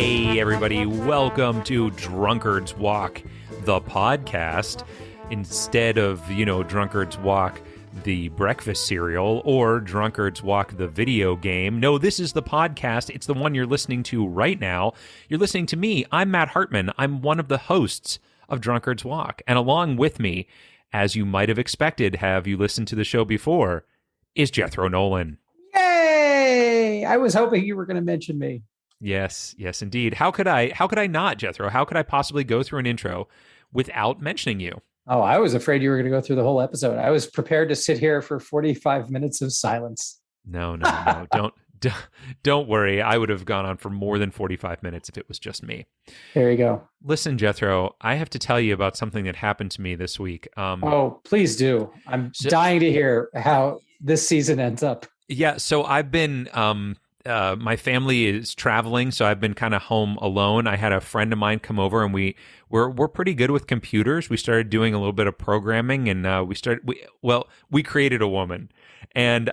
Hey, everybody. Welcome to Drunkard's Walk, the podcast. Instead of, Drunkard's Walk, the breakfast cereal, or Drunkard's Walk, the video game. No, this is the podcast. It's the one you're listening to right now. You're listening to me. I'm Matt Hartman. I'm one of the hosts of Drunkard's Walk. And along with me, as you might have expected, have you listened to the show before, is Jethro Nolan. Yay! I was hoping you were going to mention me. Yes, indeed. How could I not, Jethro? How could I possibly go through an intro without mentioning you? Oh, I was afraid you were going to go through the whole episode. I was prepared to sit here for 45 minutes of silence. No. Don't worry. I would have gone on for more than 45 minutes if it was just me. There you go. Listen, Jethro, I have to tell you about something that happened to me this week. Oh, please do. I'm dying to hear how this season ends up. Yeah, so I've been... my family is traveling, so I've been kind of home alone. I had a friend of mine come over, and we're pretty good with computers. We started doing a little bit of programming, and we created a woman, and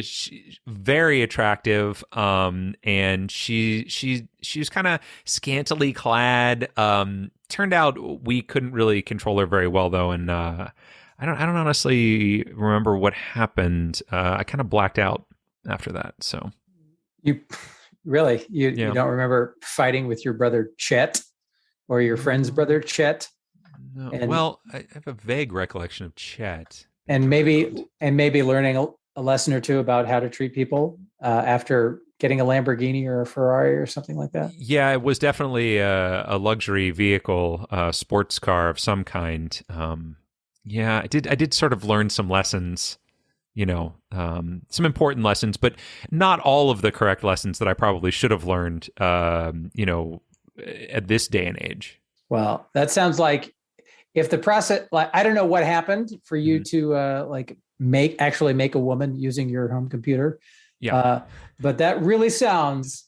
she's very attractive. And she's kind of scantily clad. Turned out we couldn't really control her very well, though, and I don't honestly remember what happened. I kind of blacked out after that, so. You don't remember fighting with your brother Chet or your friend's brother Chet? No. Well, I have a vague recollection of Chet. And maybe learning a lesson or two about how to treat people after getting a Lamborghini or a Ferrari or something like that. Yeah, it was definitely a luxury vehicle, sports car of some kind. Yeah, I did sort of learn some lessons. Some important lessons, but not all of the correct lessons that I probably should have learned, at this day and age. Well, that sounds like if the process, I don't know what happened for you to make a woman using your home computer. Yeah. But that really sounds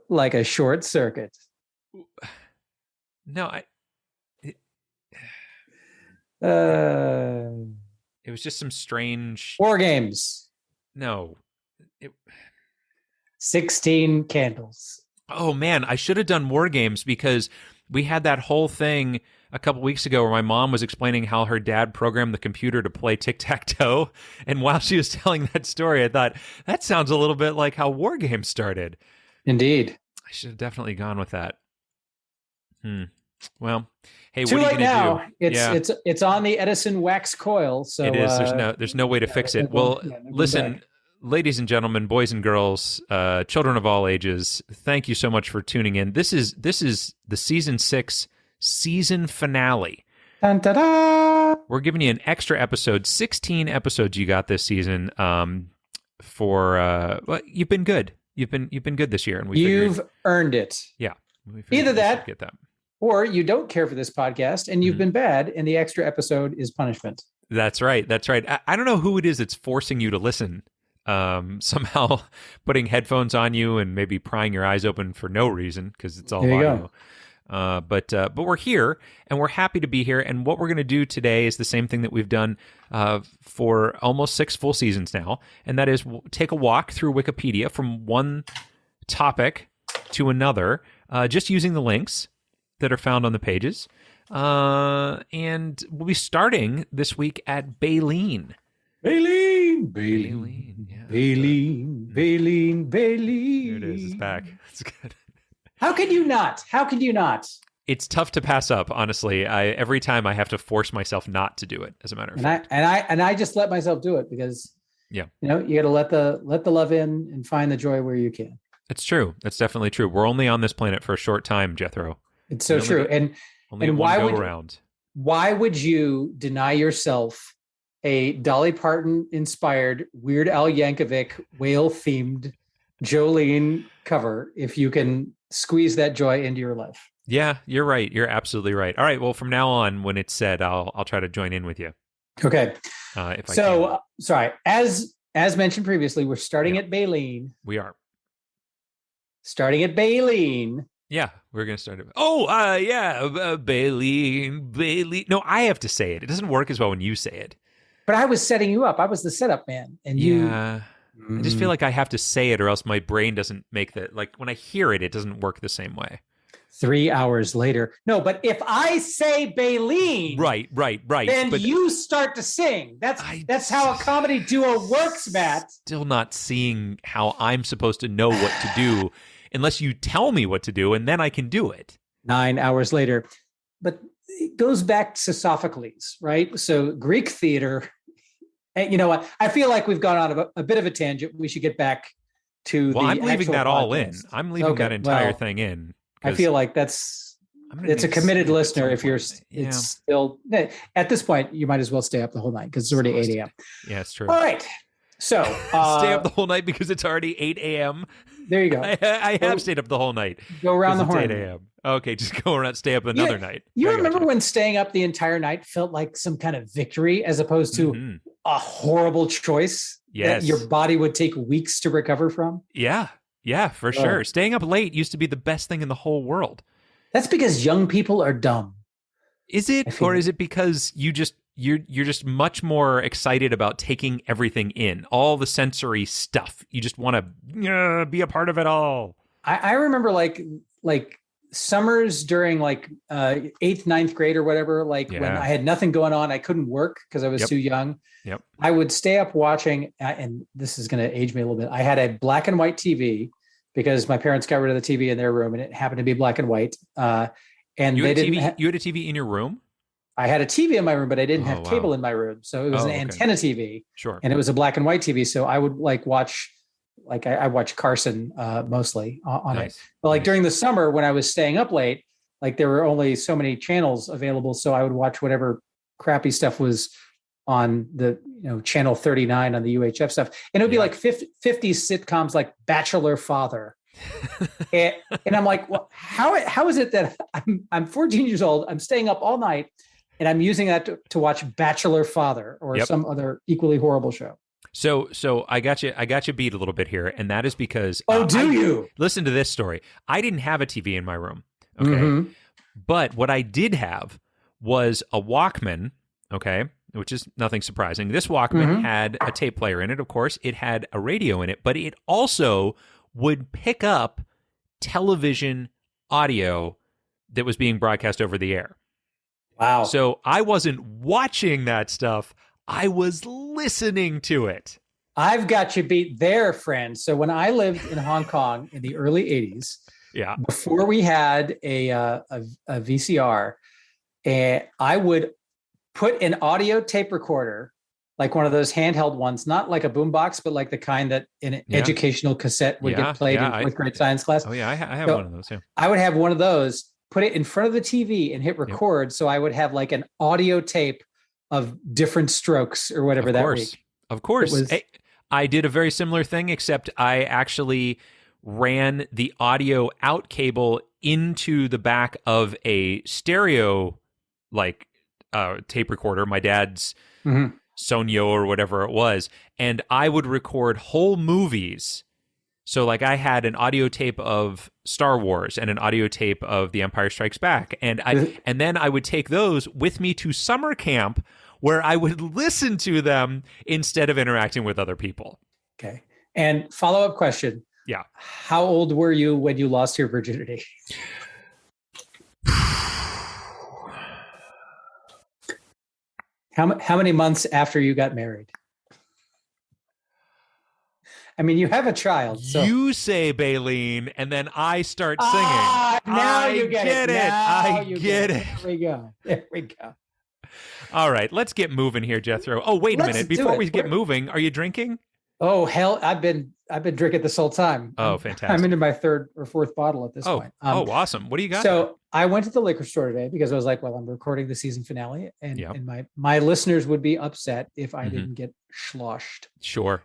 like a short circuit. No, it was just some strange... War games. No. 16 candles. Oh, man. I should have done War Games because we had that whole thing a couple weeks ago where my mom was explaining how her dad programmed the computer to play tic-tac-toe. And while she was telling that story, I thought, that sounds a little bit like how War Games started. Indeed. I should have definitely gone with that. Well... Hey, too what are you late now. Do? It's on the Edison wax coil. So it is. There's no way to fix it. Well, listen, ladies and gentlemen, boys and girls, children of all ages, thank you so much for tuning in. This is the season 6 season finale. Dun, da, da. We're giving you an extra episode, 16 episodes you got this season. You've been good. You've been good this year, and you've earned it. Yeah. Either that. Get that. Or you don't care for this podcast and you've been bad and the extra episode is punishment. That's right. I don't know who it is that's forcing you to listen. Somehow putting headphones on you and maybe prying your eyes open for no reason because it's all audio. But we're here and we're happy to be here. And what we're going to do today is the same thing that we've done for almost 6 full seasons now. And that is take a walk through Wikipedia from one topic to another, just using the links that are found on the pages. And we'll be starting this week at Baleen. Baleen. Yeah. Baleen. Here it is. It's back. It's good. How can you not? It's tough to pass up, honestly. Every time I have to force myself not to do it, as a matter of fact. And I just let myself do it because you got to let the love in and find the joy where you can. It's true. That's definitely true. We're only on this planet for a short time, Jethro. It's so true. And why would you deny yourself a Dolly Parton inspired Weird Al Yankovic whale themed Jolene cover if you can squeeze that joy into your life? Yeah, you're right. You're absolutely right. All right. Well, from now on, when it's said, I'll try to join in with you. Okay. If I can. Sorry. As mentioned previously, we're starting at Baleen. We are. Starting at Baleen. Yeah, we're going to start it. Baleen. No, I have to say it. It doesn't work as well when you say it. But I was setting you up. I was the setup man. And you I just feel like I have to say it or else my brain doesn't make the, like when I hear it, it doesn't work the same way. 3 hours later. No, but if I say Baleen, Right. then but you start to sing. That's how a comedy duo works, Matt. Still not seeing how I'm supposed to know what to do unless you tell me what to do, and then I can do it. 9 hours later. But it goes back to Sophocles, right? So Greek theater, and you know what? I feel like we've gone on a bit of a tangent. We should get back to Well, the I'm leaving that podcast. all in. I'm leaving that entire thing in. I feel like it's a committed listener. If you're, it's still at this point, you might as well stay up the whole night because it's already 8 a.m. Yeah, it's true. All right. So stay up the whole night because it's already 8 a.m. There you go. I have stayed up the whole night. Go around the horn. 8 a.m. Okay, just go around, stay up another night. You remember when staying up the entire night felt like some kind of victory as opposed to a horrible choice that your body would take weeks to recover from? Yeah, for sure. Staying up late used to be the best thing in the whole world. That's because young people are dumb. Is it, or is it because you're just much more excited about taking everything in, all the sensory stuff? You just want to be a part of it all. I remember like summers during like 8th, 9th grade or whatever, when I had nothing going on, I couldn't work because I was too young. Yep. I would stay up watching, and this is going to age me a little bit. I had a black and white TV because my parents got rid of the TV in their room and it happened to be black and white. And you had a TV in your room? I had a TV in my room, but I didn't have cable in my room. So it was an antenna TV. Sure. And it was a black and white TV. So I would watch, I watch Carson mostly on it. But during the summer when I was staying up late, there were only so many channels available. So I would watch whatever crappy stuff was on the channel 39 on the UHF stuff. And it would be like 50 sitcoms like Bachelor Father. and I'm like, well, how is it that I'm 14 years old, I'm staying up all night and I'm using that to watch Bachelor Father or some other equally horrible show? So I got you beat a little bit here, and that is because you listen to this story? I didn't have a TV in my room, okay, but what I did have was a Walkman, okay, which is nothing surprising. This Walkman had a tape player in it, of course. It had a radio in it, but it also would pick up television audio that was being broadcast over the air. Wow! So I wasn't watching that stuff. I was listening to it. I've got you beat there, friend. So when I lived in Hong Kong in the early 80s, before we had a VCR, I would put an audio tape recorder, like one of those handheld ones, not like a boombox, but like the kind that in an educational cassette would get played in fourth grade science class. Oh, yeah, I have one of those, yeah. I would have one of those, put it in front of the TV and hit record. So I would have like an audio tape of different strokes or whatever that week. Of course. I did a very similar thing, except I actually ran the audio out cable into the back of a stereo tape recorder, my dad's Sonyo or whatever it was, and I would record whole movies. So I had an audio tape of Star Wars and an audio tape of The Empire Strikes Back, and then I would take those with me to summer camp where I would listen to them instead of interacting with other people. Okay. And follow-up question. Yeah. How old were you when you lost your virginity? How many months after you got married? I mean, you have a child. So. You say Baleen, and then I start singing. Now you get it. I get it. There we go. All right, let's get moving here, Jethro. Oh, wait a minute. Before we get moving, are you drinking? Oh, hell, I've been drinking this whole time. Oh, fantastic. I'm into my 3rd or 4th bottle at this point. Awesome. What do you got? So I went to the liquor store today because I was like, well, I'm recording the season finale, and my listeners would be upset if I didn't get sloshed. Sure.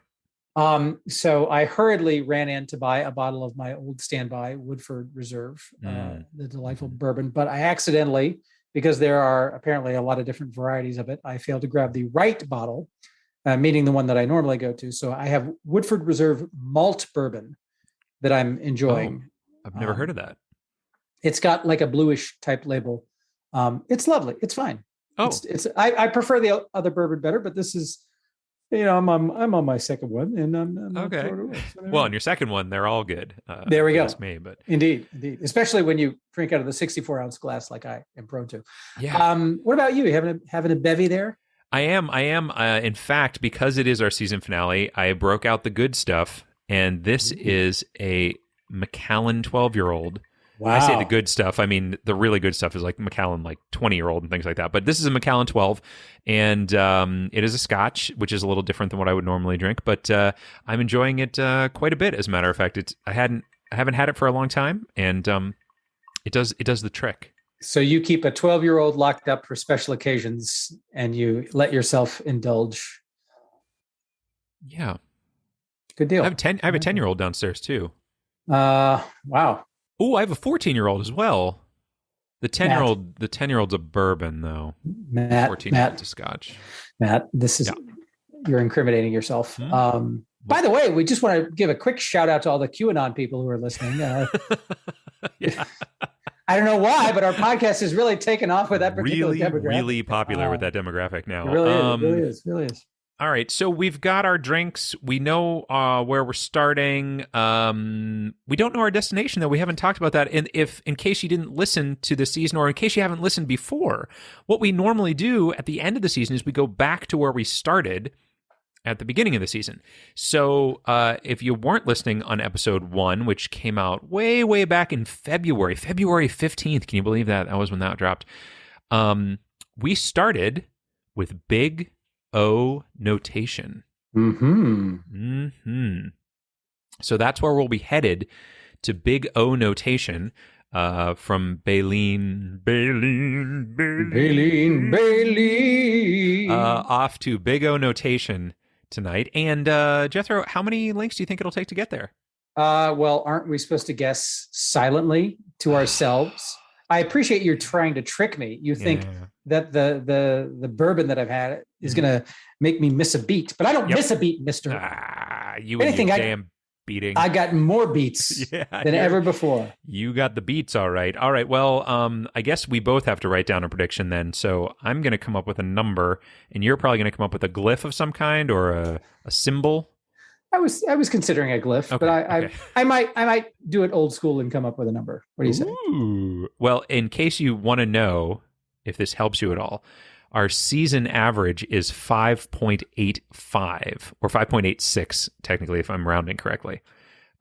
So I hurriedly ran in to buy a bottle of my old standby Woodford Reserve, the delightful bourbon, but I accidentally, because there are apparently a lot of different varieties of it, I failed to grab the right bottle, meaning the one that I normally go to. So I have Woodford Reserve malt bourbon that I'm enjoying. Oh, I've never heard of that. It's got like a bluish type label. It's lovely. It's fine. Oh, I prefer the other bourbon better, but this is I'm on my second one, and I'm not Okay. throwing it away. So Well, in your second one, they're all good. there we if you go. ask me, but Indeed, especially when you drink out of the 64-ounce glass, like I am prone to. yeah. What about you? You having a bevy there? I am. I am. In fact, because it is our season finale, I broke out the good stuff, and this is a Macallan 12-year-old. Wow. I say the good stuff. I mean, the really good stuff is like Macallan, like 20-year-old and things like that. But this is a Macallan 12, and it is a Scotch, which is a little different than what I would normally drink. But I'm enjoying it quite a bit. As a matter of fact, I haven't had it for a long time, and it does the trick. So you keep a 12-year-old locked up for special occasions, and you let yourself indulge. Yeah, good deal. I have a 10-year-old downstairs too. Wow. Oh, I have a 14-year-old as well. The 10-year-old's a bourbon though. Matt, 14-year-old's a Scotch. Matt, this is you're incriminating yourself. Mm-hmm. By the way, we just want to give a quick shout out to all the QAnon people who are listening. Yeah. I don't know why, but our podcast has really taken off with that particular demographic. Really popular with that demographic now. It really is. All right, so we've got our drinks. We know where we're starting. We don't know our destination, though. We haven't talked about that. And if, in case you didn't listen to the season, or in case you haven't listened before, what we normally do at the end of the season is we go back to where we started at the beginning of the season. So if you weren't listening on episode 1, which came out way, way back in February 15th, can you believe that? That was when that dropped. We started with Big O notation. So that's where we'll be headed, to Big O notation, from Baleen, off to Big O notation tonight. And Jethro, how many links do you think it'll take to get there? Well, aren't we supposed to guess silently to ourselves? I appreciate you trying to trick me. You think that the bourbon that I've had is going to make me miss a beat, but I don't miss a beat, mister. You and your damn beating. I got more beats than ever before. You got the beats, all right. All right, well, I guess we both have to write down a prediction then. So I'm going to come up with a number, and you're probably going to come up with a glyph of some kind, or a symbol. I was considering a glyph, but I might do it old school and come up with a number. What do you say? Ooh. Well, in case you want to know if this helps you at all, our season average is 5.85 or 5.86 technically, if I'm rounding correctly,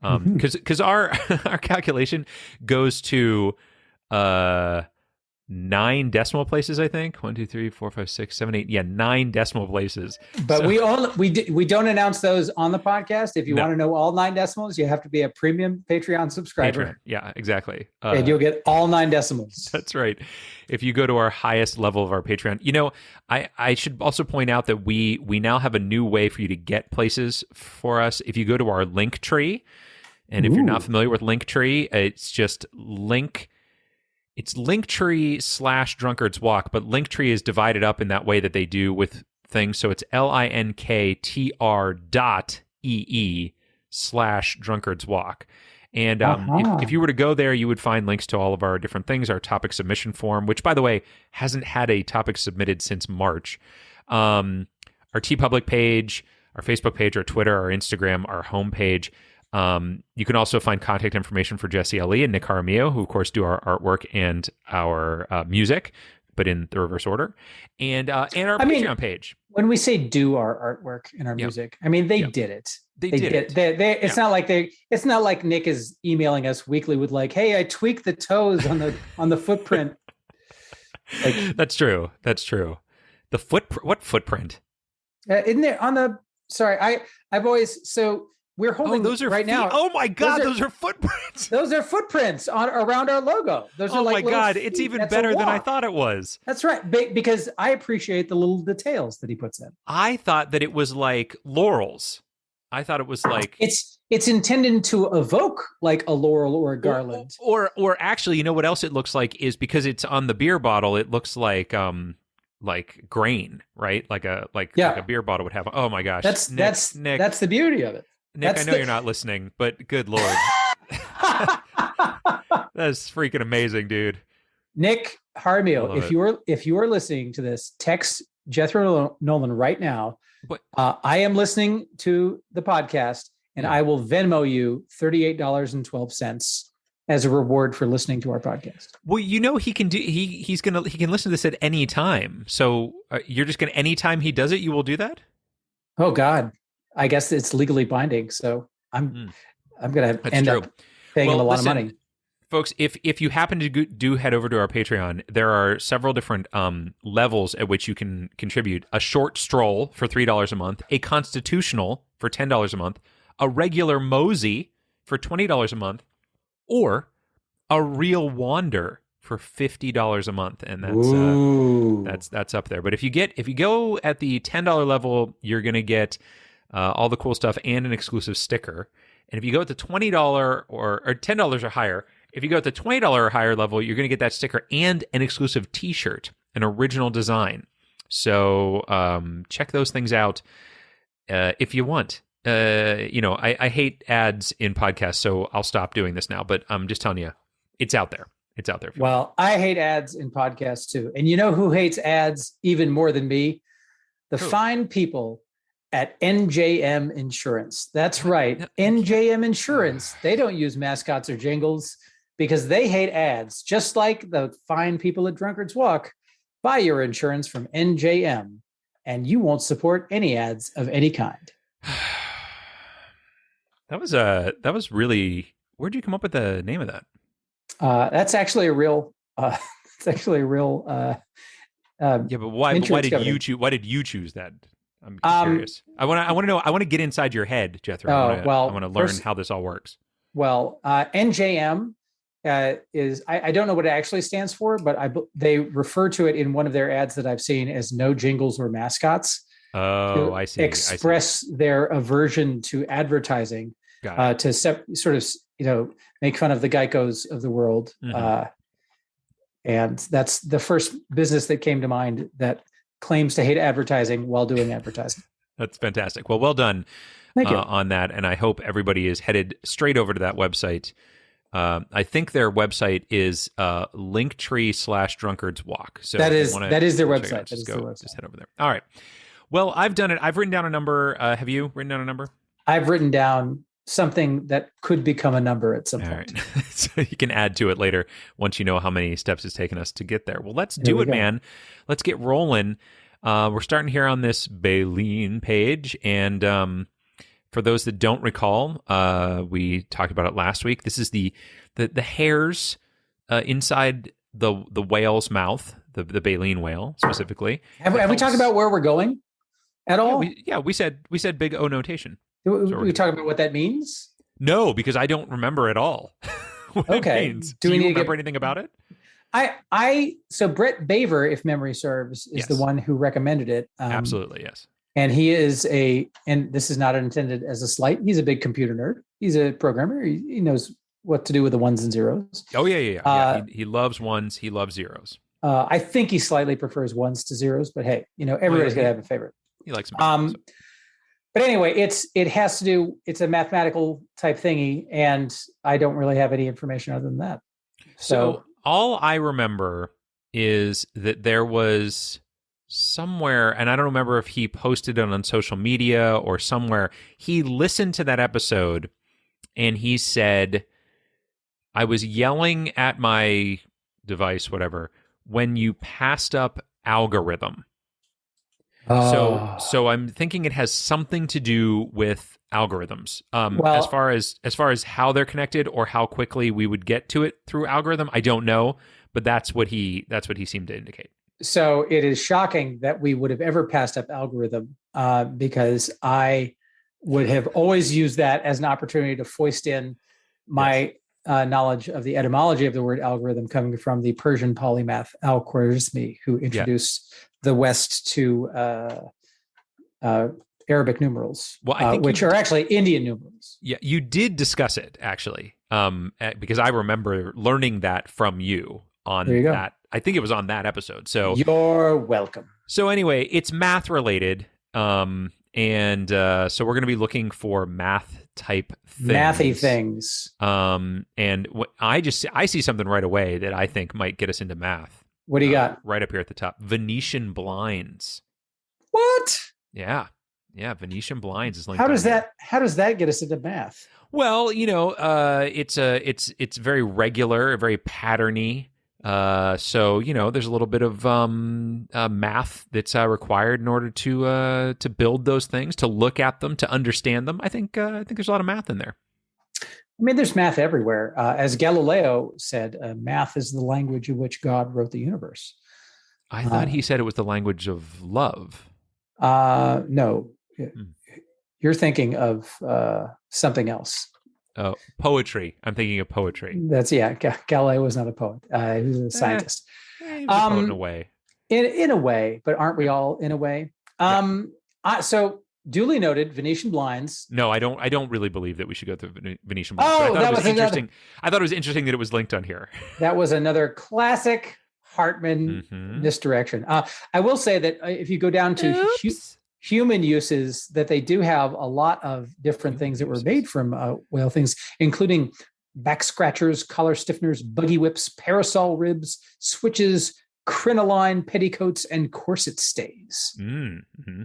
because our calculation goes to 9 decimal places, I think. 1, 2, 3, 4, 5, 6, 7, 8. Yeah, 9 decimal places. But we don't announce those on the podcast. If you want to know all 9 decimals, you have to be a premium Patreon subscriber. Patreon. Yeah, exactly. And you'll get all 9 decimals. That's right. If you go to our highest level of our Patreon, I should also point out that we now have a new way for you to get places for us. If you go to our link tree, and if you're not familiar with Linktree, it's just It's Linktree/Drunkard's Walk, but Linktree is divided up in that way that they do with things. So it's linktr.ee/Drunkard's Walk. And if you were to go there, you would find links to all of our different things, our topic submission form, which, by the way, hasn't had a topic submitted since March. Our TeePublic page, our Facebook page, our Twitter, our Instagram, our homepage. You can also find contact information for Jesse Ali and Nick Jaramillo, who of course do our artwork and our music, but in the reverse order, and our Patreon page. When we say do our artwork and our music, I mean they did it. They did it. It's not like Nick is emailing us weekly with like, "Hey, I tweaked the toes on the footprint." Like, That's true. The what footprint? Isn't there on the? Sorry, I've always so. We're holding those are right now. Oh my God, those are footprints. Those are footprints around our logo. Those are like my God, feet. It's even better than I thought it was. That's right, because I appreciate the little details that he puts in. I thought that it was like laurels. I thought it was like it's intended to evoke like a laurel or a garland. Or actually, you know what else it looks like is because it's on the beer bottle. It looks like grain, right? Like a beer bottle would have. Oh my gosh, that's Nick. That's the beauty of it. Nick, I know you're not listening, but good Lord. That's freaking amazing, dude. Nick Jaramillo, if you are listening to this, text Jethro Nolan right now. What? I am listening to the podcast, and I will Venmo you $38.12 as a reward for listening to our podcast. Well, he can do. He can listen to this at any time. So you're just gonna anytime he does it, you will do that. Oh God, I guess it's legally binding. So I'm gonna end up paying him a lot of money. Folks, if you happen to do head over to our Patreon, there are several different levels at which you can contribute. A short stroll for $3 a month, a constitutional for $10 a month, a regular mosey for $20 a month, or a real wander for $50 a month, and that's up there. But if you go at the $10 level, you're gonna get all the cool stuff and an exclusive sticker. And if you go at the $20 or $10 or higher, if you go at the $20 or higher level, you're going to get that sticker and an exclusive T-shirt, an original design. So check those things out if you want. I hate ads in podcasts, so I'll stop doing this now. But I'm just telling you, it's out there. It's out there. Well, I hate ads in podcasts too. And you know who hates ads even more than me? The fine people at NJM Insurance. That's right. NJM Insurance. They don't use mascots or jingles because they hate ads. Just like the fine people at Drunkard's Walk. Buy your insurance from NJM and you won't support any ads of any kind. That was really, where'd you come up with the name of that? That's actually a real yeah, but why did you choose that? I'm curious. I want to know. I want to get inside your head, Jethro. I want to learn how this all works. Well, NJM is I don't know what it actually stands for, but they refer to it in one of their ads that I've seen as no jingles or mascots. Oh, I see. Express their aversion to advertising, to sort of make fun of the Geicos of the world. Mm-hmm. And that's the first business that came to mind that claims to hate advertising while doing advertising. That's fantastic. Well done on that. And I hope everybody is headed straight over to that website. I think their website is linktree/drunkardswalk. So that is their website. Just head over there. All right. Well, I've done it. I've written down a number. Have you written down a number? I've written down something that could become a number at some point. Right. So you can add to it later once you know how many steps it's taken us to get there. Well, let's do it, man. Let's get rolling. We're starting here on this Baleen page. And for those that don't recall, we talked about it last week. This is the hairs inside the whale's mouth, the baleen whale specifically. Have we talked about where we're going at all? Yeah, we said big O notation. We talk about what that means? No, because I don't remember at all what it means. Do you remember anything about it? So Brett Baver, if memory serves, is the one who recommended it. Absolutely, yes. And he is and this is not intended as a slight, he's a big computer nerd. He's a programmer. He knows what to do with the ones and zeros. Oh, yeah. He loves ones. He loves zeros. I think he slightly prefers ones to zeros, but hey, everybody's going to have a favorite. He likes them. But anyway, it's a mathematical type thingy, and I don't really have any information other than that. So all I remember is that there was somewhere, and I don't remember if he posted it on social media or somewhere, he listened to that episode and he said, I was yelling at my device, whatever, when you passed up algorithm. So I'm thinking it has something to do with algorithms. As far as how they're connected or how quickly we would get to it through algorithm, I don't know, but that's what he seemed to indicate. So it is shocking that we would have ever passed up algorithm because I would have always used that as an opportunity to foist in my knowledge of the etymology of the word algorithm coming from the Persian polymath Al-Khwarizmi, who introduced the West to Arabic numerals, which are actually Indian numerals. Yeah, you did discuss it, actually, because I remember learning that from you on that. I think it was on that episode. So you're welcome. So anyway, it's math related. So we're going to be looking for math type things. Mathy things. And I see something right away that I think might get us into math. What do you got? Right up here at the top. Venetian blinds. What? Yeah. Yeah. Venetian blinds is linked How on does here. that get us into math? Well, it's very regular, very patterny. So there's a little bit of math that's required in order to build those things, to look at them, to understand them. I think there's a lot of math in there. I mean, there's math everywhere. As Galileo said, math is the language in which God wrote the universe. I thought he said it was the language of love. No, Hmm. you're thinking of something else. Oh, poetry. I'm thinking of poetry. That's Galileo was not a poet. He was a scientist. He was a poet in a way. In a way, but aren't we all in a way? So duly noted, Venetian blinds. No, I don't really believe that we should go through Venetian blinds. Oh, I thought that it was interesting. I thought it was interesting that it was linked on here. That was another classic Hartman misdirection. I will say that if you go down to human uses, that they do have a lot of different things that were made from whale things, including back scratchers, collar stiffeners, buggy whips, parasol ribs, switches, crinoline petticoats, and corset stays. Mm-hmm.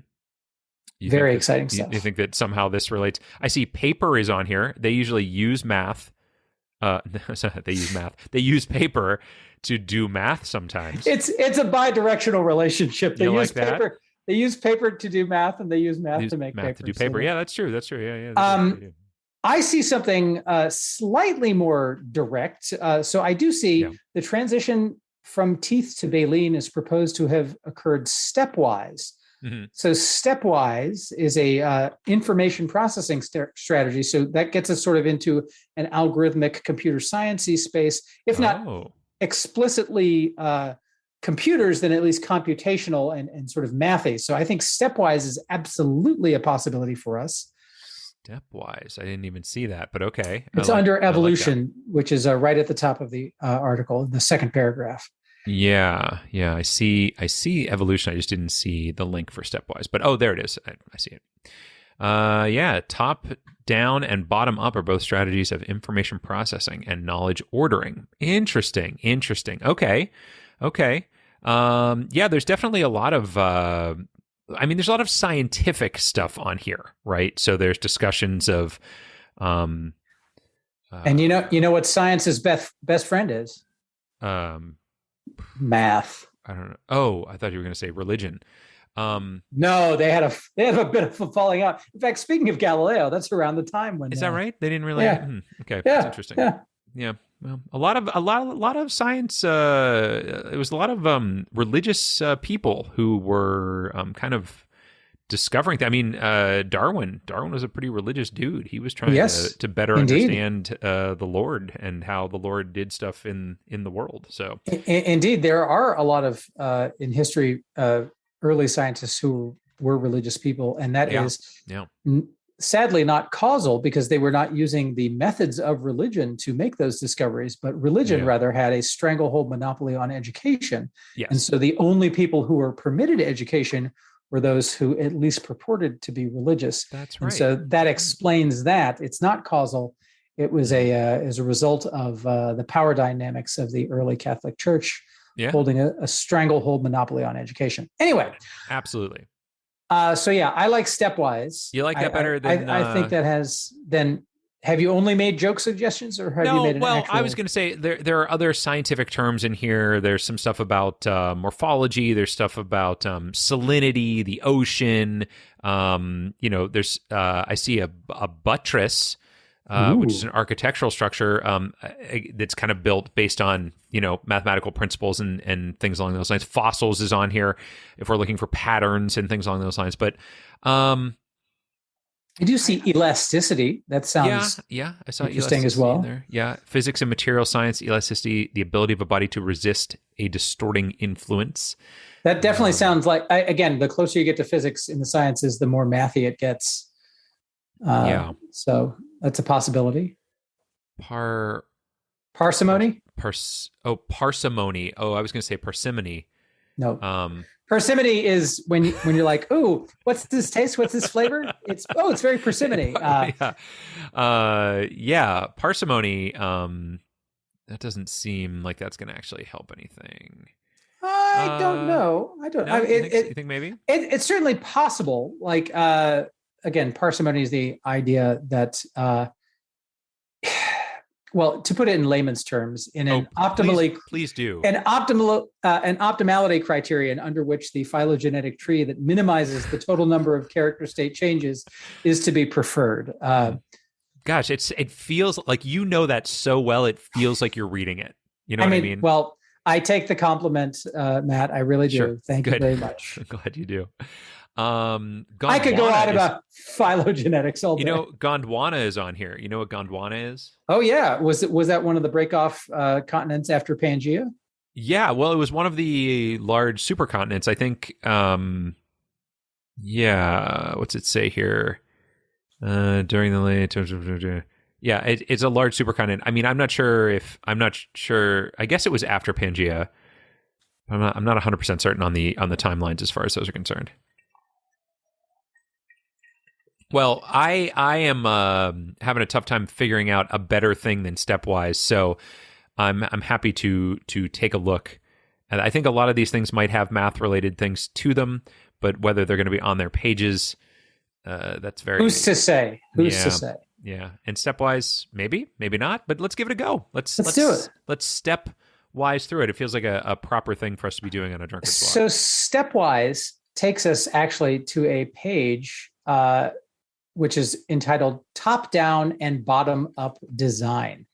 Very exciting stuff. You think that somehow this relates? I see paper is on here. They usually use math. They use math. They use paper to do math sometimes. It's a bi-directional relationship. They use like paper. That? They use paper to do math, and they use math to make paper. To do paper. Yeah, that's true. That's true. Yeah. I see something slightly more direct. So I do see the transition from teeth to baleen is proposed to have occurred stepwise. Mm-hmm. So stepwise is a information processing strategy. So that gets us sort of into an algorithmic computer sciencey space, if not explicitly computers, then at least computational and sort of mathy. So I think stepwise is absolutely a possibility for us. Stepwise, I didn't even see that, but okay. It's under evolution, which is right at the top of the article, the second paragraph. Yeah. I see evolution. I just didn't see the link for stepwise. But there it is. I see it. Top down and bottom up are both strategies of information processing and knowledge ordering. Interesting. Okay. There's definitely a lot of there's a lot of scientific stuff on here, right? So there's discussions of and you know what science's best friend is? Math. I don't know. Oh, I thought you were going to say religion. No, they had a bit of a falling out. In fact, speaking of Galileo, that's around the time when is that right? They didn't really. Okay, yeah, that's interesting. Yeah. Well, a lot of science. It was a lot of religious people who were kind of discovering. I mean, Darwin was a pretty religious dude. He was trying to better understand the Lord and how the Lord did stuff in the world. So, indeed, there are a lot of in history early scientists who were religious people, and that is sadly not causal, because they were not using the methods of religion to make those discoveries, but religion rather had a stranglehold monopoly on education. Yes. And so the only people who were permitted education were those who at least purported to be religious. That's right. And so that explains that. It's not causal. It was as a result of the power dynamics of the early Catholic Church holding a stranglehold monopoly on education. Anyway. Absolutely. I like stepwise. You like that better than... I think that has... Then have you only made joke suggestions, or have you made an actual... I was going to say there are other scientific terms in here. There's some stuff about morphology. There's stuff about salinity, the ocean. There's I see a buttress, which is an architectural structure that's kind of built based on mathematical principles and things along those lines. Fossils is on here if we're looking for patterns and things along those lines. But I do see elasticity. That sounds I saw interesting as well. There. Yeah, physics and material science, elasticity, the ability of a body to resist a distorting influence. That definitely sounds like, again, the closer you get to physics in the sciences, the more mathy it gets. So that's a possibility. Parsimony? Parsimony. Oh, I was going to say parsimony. No. Parsimony is when you're like, "Ooh, what's this taste? What's this flavor?" It's very parsimony. Parsimony. That doesn't seem like that's going to actually help anything. I don't know. I don't. No, I mean, you think maybe? it's certainly possible. Like again, parsimony is the idea that well, to put it in layman's terms, in an please do. an optimality criterion under which the phylogenetic tree that minimizes the total number of character state changes is to be preferred. Gosh, it feels like you know that so well. It feels like you're reading it. You know what I mean? Well, I take the compliment, Matt. I really do. Sure. Thank you very much. I'm glad you do. I could go on about phylogenetics all day. You know, Gondwana is on here. You know what Gondwana is? Oh yeah, was that one of the break-off continents after Pangea? Yeah, well, it was one of the large supercontinents. I think. Yeah, what's it say here? During the late. Yeah, it's a large supercontinent. I mean, I'm not sure. I guess it was after Pangea. I'm not 100% certain on the timelines as far as those are concerned. Well, I am having a tough time figuring out a better thing than Stepwise, so I'm happy to take a look. And I think a lot of these things might have math related things to them, but whether they're going to be on their pages, that's very. Who's to say? Who's to say? Yeah, and Stepwise, maybe not, but let's give it a go. Let's do it. Let's stepwise through it. It feels like a proper thing for us to be doing on a Drunkard's Walk. So Stepwise takes us actually to a page which is entitled Top Down and Bottom Up Design.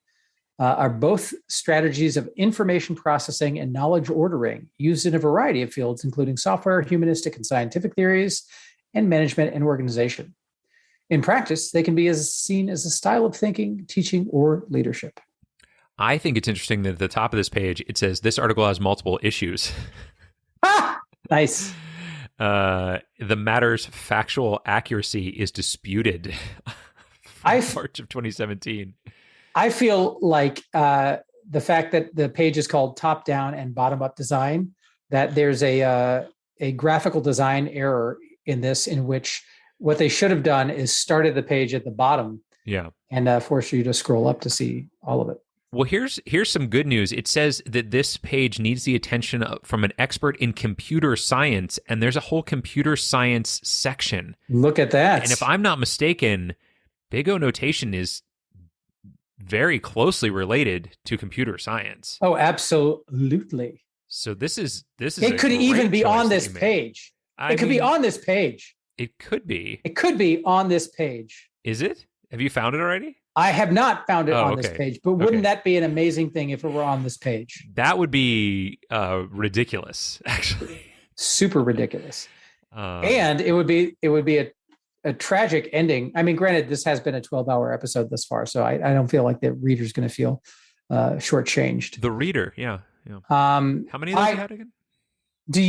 Are both strategies of information processing and knowledge ordering used in a variety of fields, including software, humanistic and scientific theories, and management and organization. In practice, they can be seen as a style of thinking, teaching, or leadership. I think it's interesting that at the top of this page, it says this article has multiple issues. Ah, nice. The matter's factual accuracy is disputed. March of 2017. I feel like the fact that the page is called Top Down and Bottom Up Design, that there's a graphical design error in this, in which what they should have done is started the page at the bottom, and force you to scroll up to see all of it. Well, here's some good news. It says that this page needs the attention from an expert in computer science, and there's a whole computer science section. Look at that. And if I'm not mistaken, Big O notation is very closely related to computer science. Oh, absolutely. So this is it could even be on this page. It could be on this page. It could be. It could be on this page. Is it? Have you found it already? I have not found it on this page, but wouldn't that be an amazing thing if it were on this page? That would be ridiculous, actually. Super ridiculous. And it would be a tragic ending. I mean, granted, this has been a 12-hour episode thus far, so I don't feel like the reader's going to feel shortchanged. The reader, yeah. How many of those you had again? Do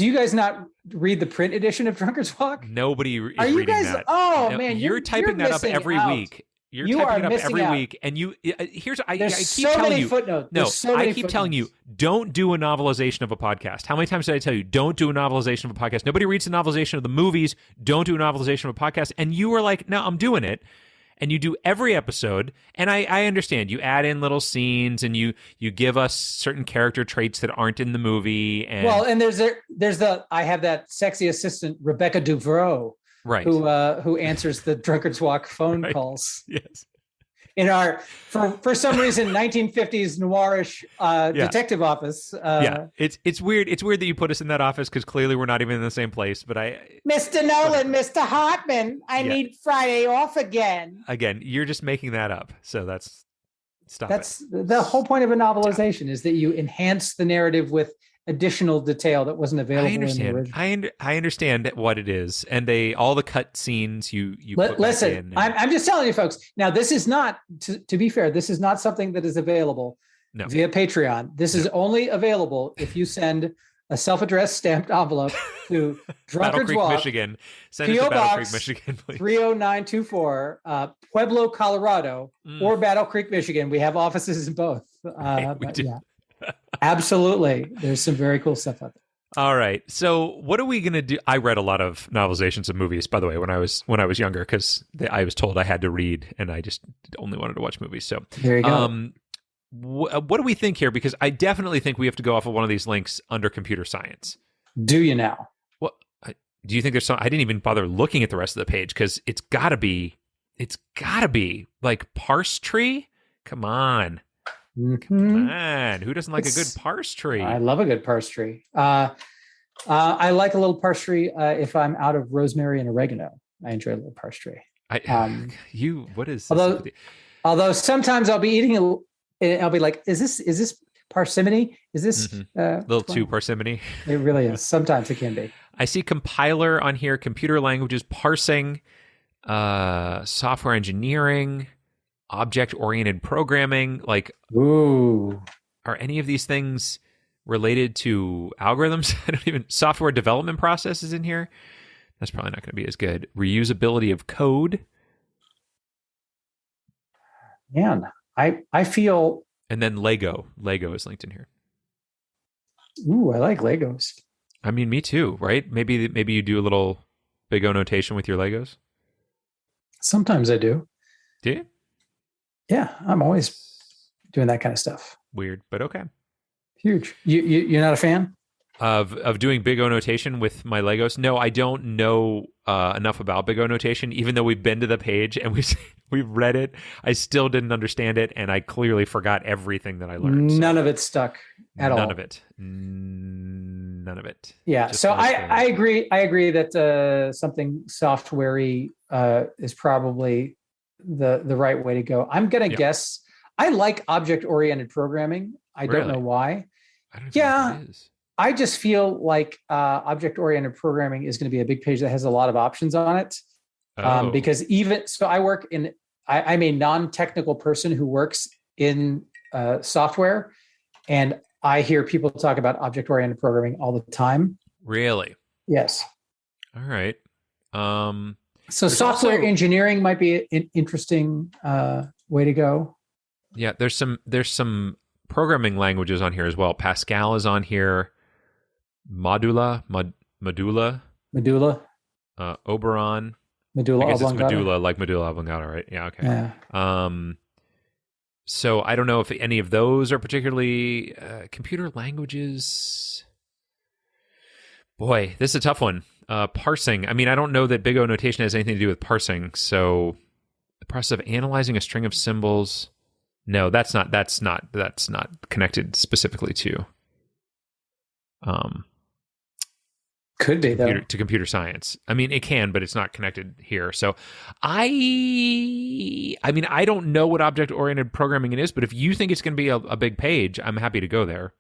you guys not read the print edition of Drunkard's Walk? Nobody is Are you reading guys? that. Oh no, man, you're typing that up every week. You are typing it up every out. week, and I keep so telling many you. Footnotes. No, I keep footnotes. telling you, don't do a novelization of a podcast. How many times did I tell you, don't do a novelization of a podcast? Nobody reads the novelization of the movies. Don't do a novelization of a podcast. And you were like, no, I'm doing it. And you do every episode, and I understand. You add in little scenes, and you give us certain character traits that aren't in the movie. And and I have that sexy assistant Rebecca Duvreau, right, who answers the Drunkard's Walk phone calls. Yes. In our for some reason 1950s noirish detective office. It's weird. It's weird that you put us in that office because clearly we're not even in the same place. But Mr. Nolan, Mr. Hartman, I need Friday off again. Again, you're just making that up. So that's the whole point of a novelization is that you enhance the narrative with additional detail that wasn't available. I understand. In the original. I understand what it is, and all the cut scenes you put listen. back in. I'm just telling you, folks. Now, this is not to be fair. This is not something that is available via Patreon. This is only available if you send a self-addressed stamped envelope to Drunkard's Battle Creek, Walk, Michigan. Send it P.O. to Battle Box Creek, Michigan, please. 30924, Pueblo, Colorado, or Battle Creek, Michigan. We have offices in both. We do. Yeah. Absolutely. There's some very cool stuff out there. All right. So what are we going to do? I read a lot of novelizations of movies, by the way, when I was younger, because I was told I had to read and I just only wanted to watch movies. So there you go. what do we think here? Because I definitely think we have to go off of one of these links under computer science. Do you now? What do you think there's some? I didn't even bother looking at the rest of the page because it's got to be like parse tree. Come on. Mm-hmm. Man, who doesn't like a good parse tree? I love a good parse tree. I like a little parse tree if I'm out of rosemary and oregano. I enjoy a little parse tree. What is this? Although sometimes I'll be eating and I'll be like, is this parsimony? Is this a little too parsimony? It really is. Sometimes it can be. I see compiler on here, computer languages, parsing, software engineering, object-oriented programming. Like, ooh, are any of these things related to algorithms? I don't even. Software development process is in here. That's probably not going to be as good. Reusability of code. Man, I feel. And then Lego. Lego is linked in here. Ooh, I like Legos. I mean, me too, right? Maybe you do a little big O notation with your Legos. Sometimes I do. Do you? Yeah, I'm always doing that kind of stuff. Weird, but okay. Huge. You're not a fan of doing big O notation with my Legos? No, I don't know enough about big O notation. Even though we've been to the page and we've read it, I still didn't understand it, and I clearly forgot everything that I learned. None of it stuck at all. None of it. None of it. Yeah. Just so I agree. I agree that something software-y is probably the right way to go. I'm gonna guess. I like object-oriented programming. I don't know why. I don't know what it is. I just feel like object-oriented programming is going to be a big page that has a lot of options on it. Because I'm a non-technical person who works in software, and I hear people talk about object-oriented programming all the time. Really? Yes. All right. So software engineering might be an interesting way to go. Yeah, there's some programming languages on here as well. Pascal is on here. Medulla, Medulla, Oberon, Medulla I guess oblongata. It's Medulla, like Medulla oblongata, right? Yeah, okay. Yeah. So I don't know if any of those are particularly computer languages. Boy, this is a tough one. Parsing. I mean, I don't know that big O notation has anything to do with parsing. So the process of analyzing a string of symbols. No, that's not connected specifically to could be to computer science. I mean, it can, but it's not connected here. So I mean, I don't know what object-oriented programming it is, but if you think it's going to be a big page, I'm happy to go there.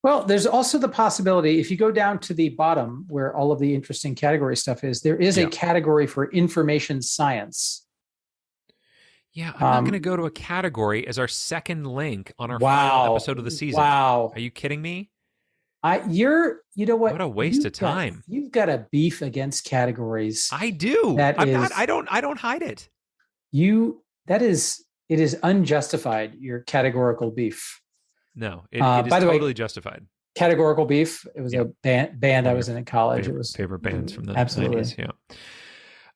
Well, there's also the possibility, if you go down to the bottom where all of the interesting category stuff is, there is a category for information science. Yeah, I'm not going to go to a category as our second link on our final episode of the season. Wow. Are you kidding me? You know what? What a waste of time. You've got a beef against categories. I do. I don't hide it. It is unjustified, your categorical beef. No, it is totally justified. Categorical beef. It was a band I was in college. It was favorite bands from the absolutely 90s,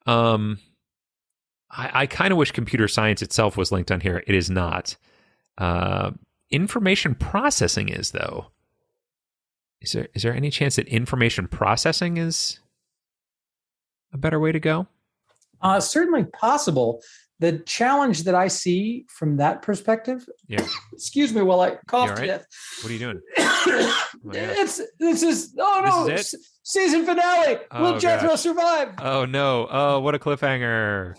yeah. I kind of wish computer science itself was linked on here. It is not. Information processing is, though. Is there any chance that information processing is a better way to go? Certainly possible. The challenge that I see from that perspective. Yeah. Excuse me while I cough to death. What are you doing? This is season finale. Will Jethro survive? Oh no! Oh, what a cliffhanger!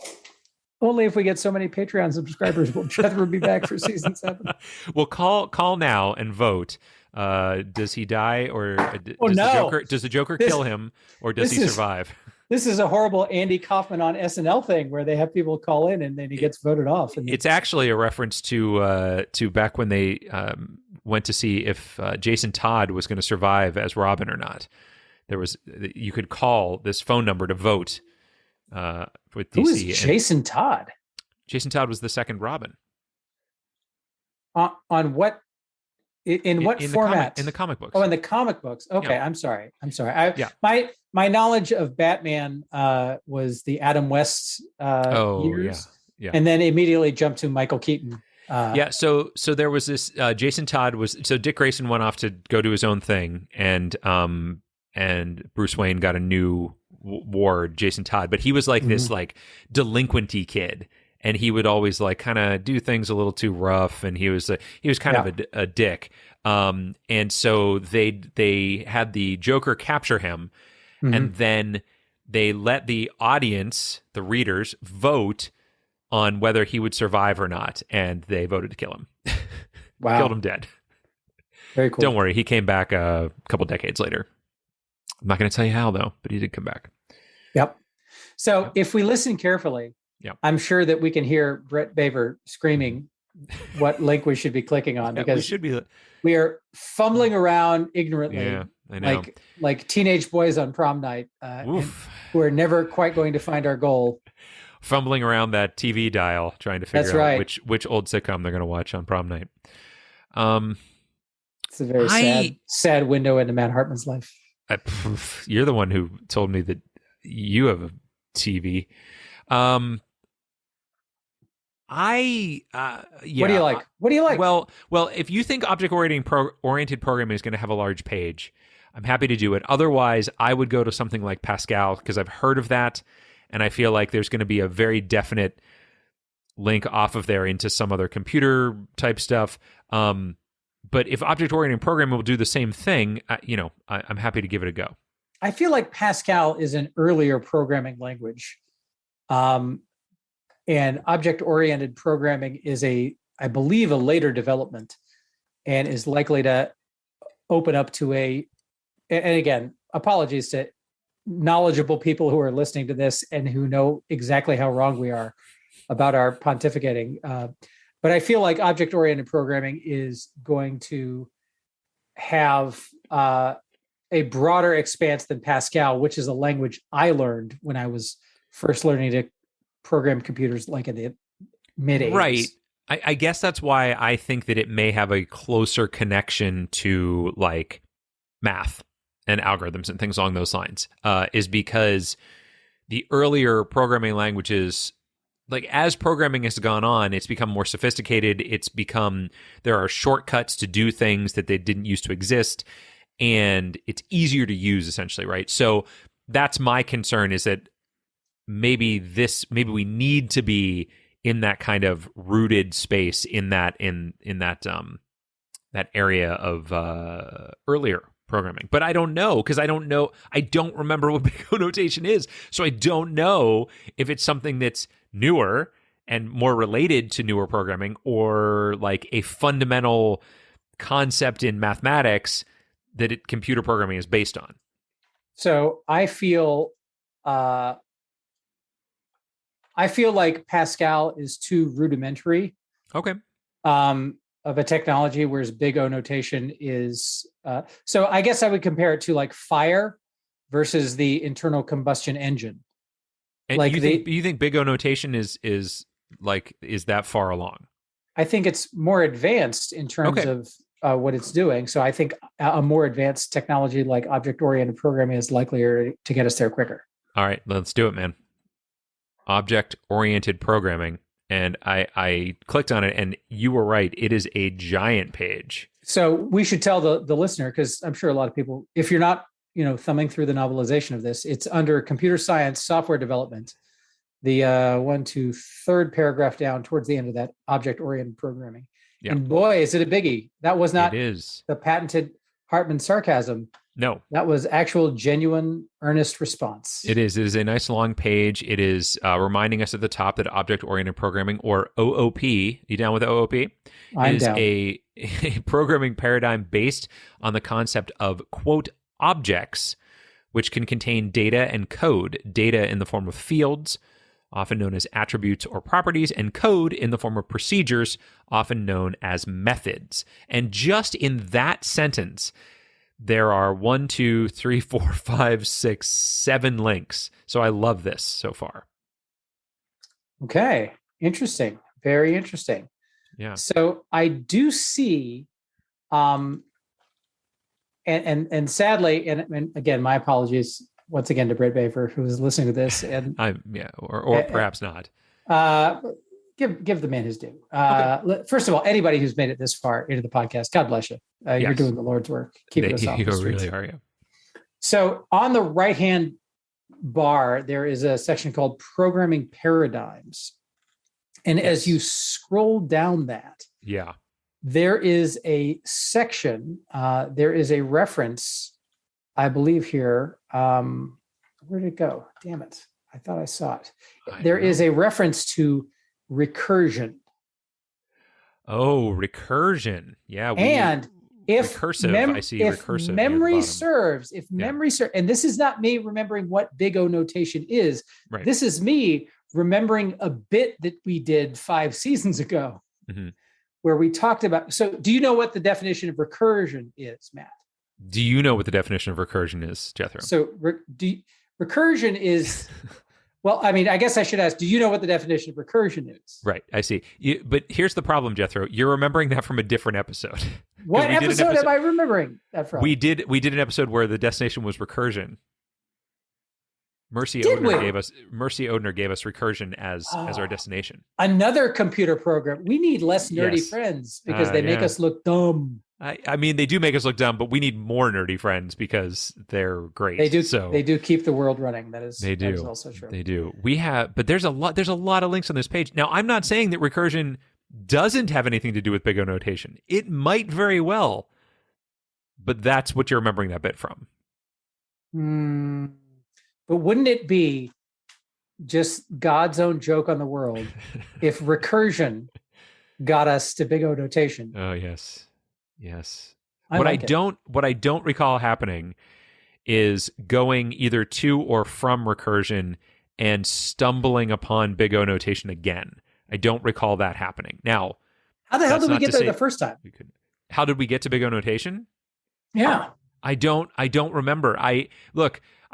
Only if we get so many Patreon subscribers will Jethro be back for season 7. Well, call now and vote. Does he die, or does the Joker kill him, or does he survive? This is a horrible Andy Kaufman on SNL thing where they have people call in and then he gets voted off. And it's actually a reference to back when they went to see if Jason Todd was going to survive as Robin or not. You could call this phone number to vote with DC. Who is Jason Todd? Jason Todd was the second Robin. On what? In what format? In the comic books. Oh, in the comic books. Okay, yeah. I'm sorry. My knowledge of Batman was the Adam West years. Yeah. And then immediately jumped to Michael Keaton. Yeah, so there was this Jason Todd was so Dick Grayson went off to go do his own thing, and Bruce Wayne got a new ward, Jason Todd, but he was like this like delinquenty kid, and he would always like kind of do things a little too rough, and he was kind of a dick. And so they had the Joker capture him, and then they let the audience, the readers, vote on whether he would survive or not, and they voted to kill him. Wow. Killed him dead. Very cool. Don't worry, he came back a couple decades later. I'm not going to tell you how, though, but he did come back. Yep. So if we listen carefully, I'm sure that we can hear Brett Baver screaming what link we should be clicking on, because we are fumbling around ignorantly, I know. like teenage boys on prom night, who are never quite going to find our goal. Fumbling around that TV dial, trying to figure out which old sitcom they're going to watch on prom night. It's a very sad window into Matt Hartman's life. You're the one who told me that you have a TV. What do you like? What do you like? Well, if you think object-oriented programming is going to have a large page, I'm happy to do it. Otherwise, I would go to something like Pascal, because I've heard of that, and I feel like there's going to be a very definite link off of there into some other computer type stuff. But if object-oriented programming will do the same thing, I'm happy to give it a go. I feel like Pascal is an earlier programming language. And object-oriented programming is I believe, a later development, and is likely to open up to and again, apologies to knowledgeable people who are listening to this and who know exactly how wrong we are about our pontificating. But I feel like object-oriented programming is going to have a broader expanse than Pascal, which is a language I learned when I was first learning to program computers, like in the mid-80s. Right. I guess that's why I think that it may have a closer connection to like math and algorithms and things along those lines, is because the earlier programming languages, like as programming has gone on, it's become more sophisticated. There are shortcuts to do things that they didn't used to exist, and it's easier to use essentially, right? So that's my concern, is that maybe we need to be in that kind of rooted space in that area of earlier programming. But I don't know, because I don't remember what big O notation is. So I don't know if it's something that's newer and more related to newer programming, or like a fundamental concept in mathematics that computer programming is based on. So I feel like Pascal is too rudimentary. Okay. Of a technology, whereas big O notation is. So I guess I would compare it to like fire versus the internal combustion engine. And like you think big O notation is that far along? I think it's more advanced in terms of what it's doing. So I think a more advanced technology like object-oriented programming is likelier to get us there quicker. All right, let's do it, man. Object-oriented programming. And I clicked on it, and you were right. It is a giant page. So we should tell the listener, because I'm sure a lot of people, if you're not, thumbing through the novelization of this, it's under computer science, software development, the third paragraph down towards the end of that, object-oriented programming. Yeah. And boy, is it a biggie. That was not the patented Hartman sarcasm. No. That was actual, genuine, earnest response. It is. It is a nice long page. It is reminding us at the top that object-oriented programming, or OOP, you down with OOP? I'm is down. A programming paradigm based on the concept of, quote, objects, which can contain data and code. Data in the form of fields, often known as attributes or properties, and code in the form of procedures, often known as methods. And just in that sentence, there are 1, 2, 3, 4, 5, 6, 7 links. So I love this so far. Okay. Interesting. Very interesting. Yeah. So I do see, and sadly, and again, my apologies once again to Brett Baver, who is listening to this, and or perhaps not. give the man his due. Okay. First of all, anybody who's made it this far into the podcast, God bless you. You're Yes. doing the Lord's work, keeping us off You the streets. really are, yeah. So on the right-hand bar, there is a section called Programming Paradigms. And as you scroll down that, Yeah. there is a section, there is a reference, I believe here. Where did it go? Damn it. I thought I saw it. There is a reference to recursion. Oh, recursion. Yeah. And if recursive, I see recursive. Memory serves, and this is not me remembering what big O notation is. Right. This is me remembering a bit that we did 5 seasons ago, where we talked about. So, do you know what the definition of recursion is, Matt? Do you know what the definition of recursion is, Jethro? So, recursion is. Well, I mean, I guess I should ask, do you know what the definition of recursion is? Right, I see. But here's the problem, Jethro. You're remembering that from a different episode. What episode am I remembering that from? We did an episode where the destination was recursion. Mercy Odner gave us recursion as our destination. Another computer program. We need less nerdy friends because they make us look dumb. I mean, they do make us look dumb, but we need more nerdy friends because they're great. They do. So they do keep the world running. That is also true. They do. But there's a lot of links on this page. Now, I'm not saying that recursion doesn't have anything to do with Big O notation. It might very well, but that's what you're remembering that bit from. But wouldn't it be just God's own joke on the world if recursion got us to Big O notation? Oh, yes. Yes. What I don't recall happening is going either to or from recursion and stumbling upon Big O notation again. I don't recall that happening. Now, how the hell did we get there the first time? How did we get to Big O notation? Yeah. I don't remember. I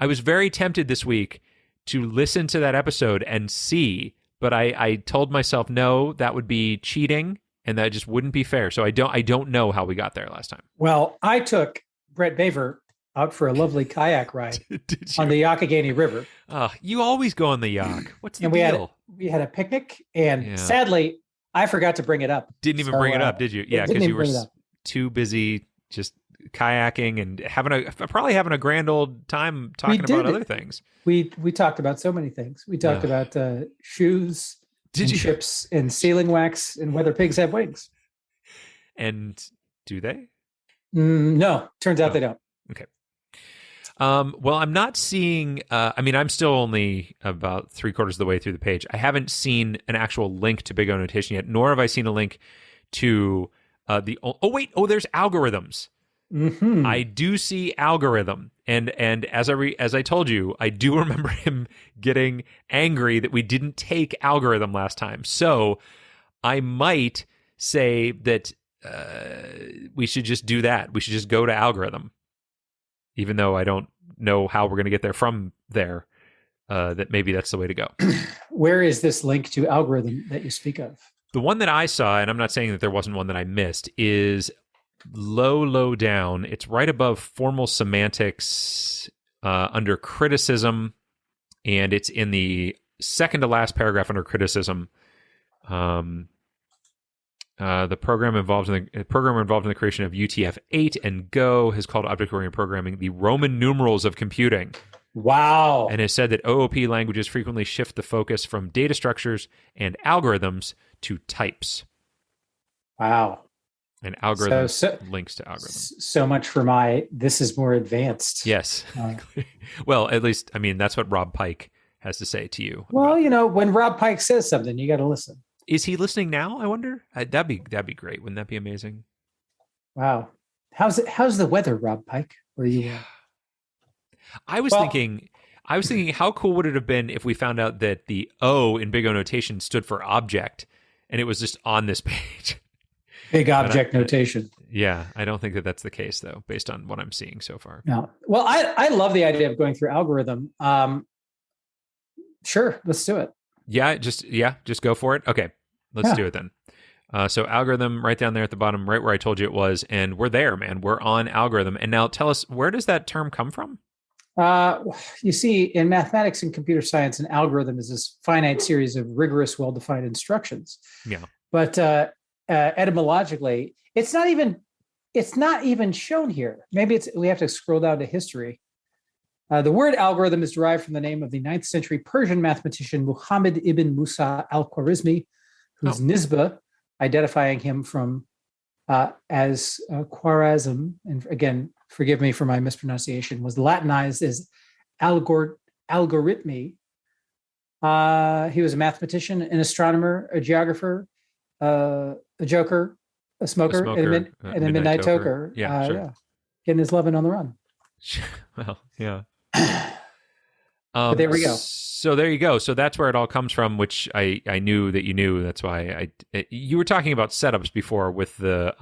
was very tempted this week to listen to that episode and see, but I told myself, no, that would be cheating. And that just wouldn't be fair. So I don't know how we got there last time. Well, I took Brett Baver out for a lovely kayak ride on the Youghiogheny River. You always go on the Yak. What's the deal? We had a picnic, and sadly, I forgot to bring it up. Didn't even bring it up, did you? Yeah, because you were too busy just kayaking and probably having a grand old time talking about other things. We talked about so many things. We talked about shoes. Chips and sealing wax and whether pigs have wings. And do they? No, turns out they don't. Okay. Well, I'm not seeing, I'm still only about 3/4 of the way through the page. I haven't seen an actual link to Big O notation yet, nor have I seen a link to there's algorithms. I do see algorithm. And as I told you, I do remember him getting angry that we didn't take algorithm last time. So I might say that we should just do that. We should just go to algorithm, even though I don't know how we're going to get there from there. That maybe that's the way to go. Where is this link to algorithm that you speak of? The one that I saw, and I'm not saying that there wasn't one that I missed, is low down. It's right above formal semantics under criticism, and it's in the second to last paragraph under criticism. The programmer involved in the creation of UTF-8 and Go has called object-oriented programming the Roman numerals of computing. Wow. And has said that OOP languages frequently shift the focus from data structures and algorithms to types. Wow. And algorithm links to algorithms. So much for this is more advanced. Yes. Well, at least, that's what Rob Pike has to say to you. Well, when Rob Pike says something, you got to listen. Is he listening now? I wonder. That'd be great. Wouldn't that be amazing? Wow. How's the weather, Rob Pike? Where you are? I was thinking, how cool would it have been if we found out that the O in Big O notation stood for object, and it was just on this page. Big object notation. Yeah, I don't think that that's the case, though, based on what I'm seeing so far. No. Well, I love the idea of going through algorithm. Sure, let's do it. Just go for it. Okay, let's do it then. So algorithm right down there at the bottom, right where I told you it was, and we're there, man. We're on algorithm. And now tell us, where does that term come from? Uh, you see, in mathematics and computer science, an algorithm is this finite series of rigorous, well-defined instructions. Yeah. But etymologically, it's not even shown here. Maybe we have to scroll down to history. The word algorithm is derived from the name of the 9th century Persian mathematician Muhammad ibn Musa al-Khwarizmi, whose Nisbah, identifying him from as Khwarazm, and again, forgive me for my mispronunciation, was Latinized as algorithmi. He was a mathematician, an astronomer, a geographer, a joker, a smoker, and a midnight toker. Yeah, sure. Yeah. Getting his lovin' on the run. Well, yeah. But there we go. So there you go. So that's where it all comes from, which I knew that you knew. That's why you were talking about setups before with the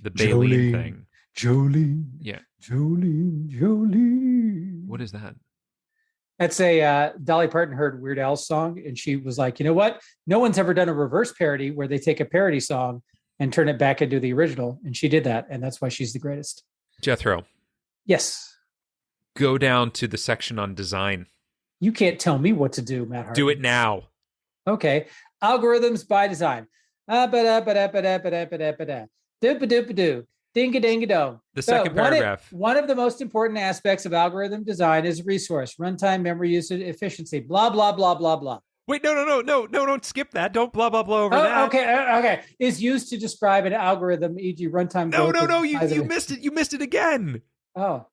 Baleen thing. Jolene. Yeah. Jolene. What is that? That's a Dolly Parton heard Weird Al's song, and she was like, you know what? No one's ever done a reverse parody where they take a parody song and turn it back into the original. And she did that, and that's why she's the greatest. Jethro. Yes. Go down to the section on design. You can't tell me what to do, Matt Hart. Do it now. Okay. Algorithms by design. Ding-a-ding-a-dong. The second paragraph. One of the most important aspects of algorithm design is resource, runtime, memory usage, efficiency, blah, blah, blah, blah, blah. Wait, no, don't skip that. Don't blah, blah, blah over that. Okay. Is used to describe an algorithm, e.g. runtime. No, you missed it. You missed it again. Oh.